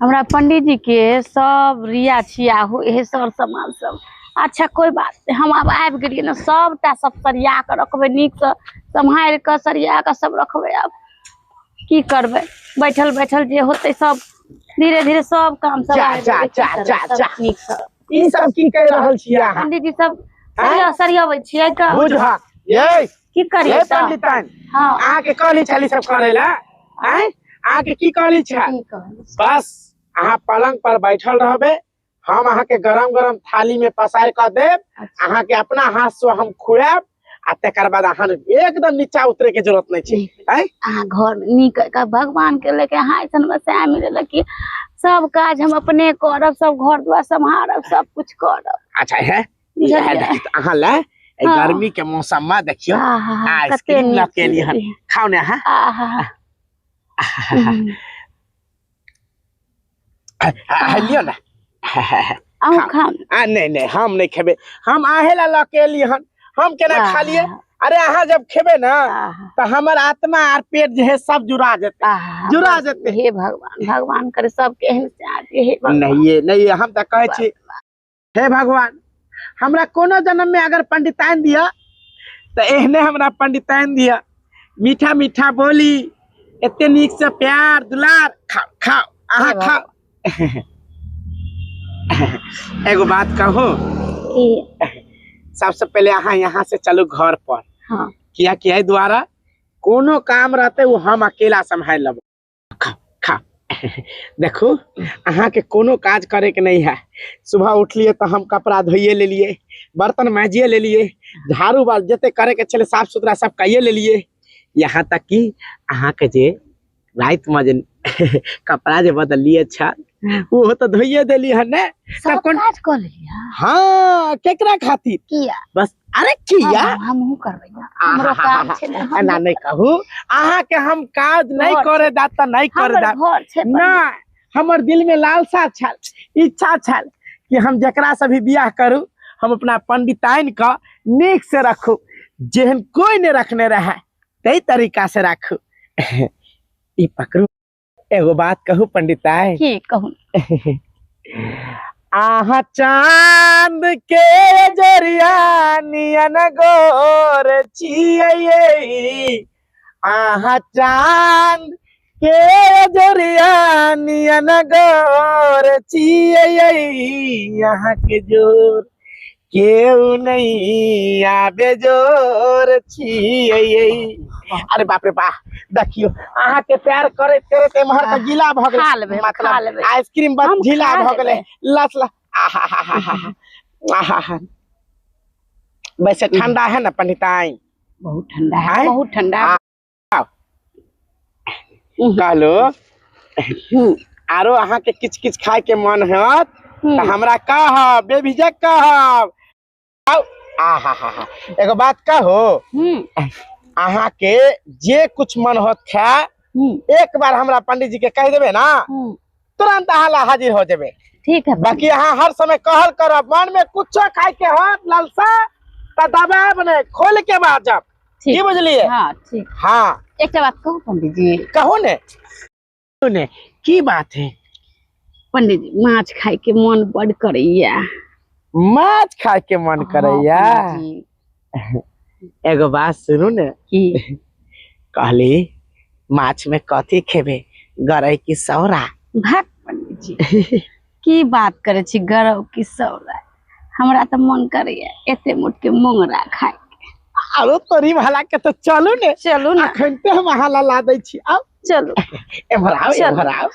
हमरा पंडित जी के सब रिया छिया हो सर सामान सब। अच्छा कोई बात नहीं, हम अब आबि गेलिए ना, सबटा सब सरिया के रखबे, नीक से संभाल के सरिया के सब रखबे। अब की करबे, बैठल बैठल जे होते सब धीरे धीरे सब काम सब नीक से। ई सब की कह रहल छी अहाँ? पंडित जी सब सरियावे छियै का? बुझा ये की करिए पंडितन? हां आके कहली छली सब करेला, हैं? आके की कहली छ? बस अहाँ पलंग पर बैठल रहबे, हम अहाँ के गरम गरम थाली में पसार कर देब, अहाँ के अपना हाथ से हम खुआब, आ तकर बाद अहाँ एकदम नीचा उतरे के जरूरत नहीं छै। हैं? अहाँ घर में नीक का भगवान के लेके अहाँ ऐसन बसा मिले कि सब काज हम अपने करब, सब घर द्वार संभारब, सब कुछ करब। अच्छा है अहाँ ले गर्मी के मौसम में देखियो आइसक्रीम लके लिए खाओ ने। हां लियो ना। नहीं नहीं हम नहीं खेबे, हम आहे ला लके लिए हम केना खा लिए? अरे अहाँ जब खेबे ना तो हमार आत्मा और पेट जो है सब जुड़ा जेते। हे भगवान, भगवान करे सब के एहन चाहे। हे भगवान नहीं हम तो कहे छी, हे भगवान हमरा कोनो जन्म में अगर पंडिताइन दिया तो एहने हमरा पंडिताइन दिया, मीठा मीठा बोली, एते नीक से प्यार दुलार। खाओ खाओ अहाँ खाओ। एगो बात कहूं, सबसे पहले अहाँ यहाँ से चलो घर पर। हाँ। किया किया द्वारा कोनो काम रहते वो हम अकेला संभाल लब। खाओ खाओ। देखो अहाँ के कोनो काज करे के नहीं है। सुबह उठलिए तो हम कपड़ा धोइए ले लिए, बर्तन माजिए ले लिए, झाड़ू बाल जते करे के चले साफ सुथरा सब कइए ले लिए। यहाँ तक कि अहाँ के जे रात में जे कपड़ा जे बदल लिए छ वो तो धोइए देली है ने। सब काज कर लिया। हां केकरा खातिर किया? बस अरे किया हमहु करबै ना, हमरो काम छै ना। ना नहीं कहू अहाँ के हम काज नहीं करे दाता, नहीं करे दा ना। हमर दिल में लालसा छल, इच्छा छल कि हम जकरा से भी बियाह करू, हम अपना पंडिताइन का नीक से रखू, जेहन कोई ने रखने रहे तई तरीका से रखू। ई पकड़ू एगो बात कहू पंडिताइन। की कहू? आहा चांद के जरिया नियन गोर छियै, आहा चांद के जरिया नियन गोर छियै, यहाँ के जोर केहू नहीं आबे जोर छियै। अरे बाप रे बाप, देखियो अहाँ के प्यार करे करे महर का गीला भ गेल, मतलब आइसक्रीम बस ढीला भ गेले लस ल। वैसे ठंडा है ना पंडिताइन? बहुत ठंडा है, बहुत ठंडा। कहलो आरो अहाँ के किच किच खाए के मन हैत तो हमरा कहब, बेझिझक कहब। एगो बात कहो, अहाँ के जे कुछ मन होत खाए, एक बार हमरा पंडित जी के कह देबे ना, तुरंत अहाँ हाजिर हो जेबे। ठीक है। बाकी अहाँ हर समय कहल करब, मन में कुछ खाए के होत लालसा त दबाब ने खोल के बात जब। की बुझलिए? हां ठीक। हां एक बात कहूं पंडित जी? कहो ने की बात है? पंडित जी माछ खाए के मन बड़ करैया। माछ खाए के मन करैया? एगो बात सुनू ने। की? कहली माछ में कथी खेबे, गरई की सौरा? भात पंडित जी की बात करे छी, गरौ की सौरा? हमरा तो मन करैया एते मोट के मोंगरा खाए के। आरो तोरी भाला के तो चलू ने। चलू ना, अखनते हम हाला ला दै छी। आओ चलू एमहर आओ।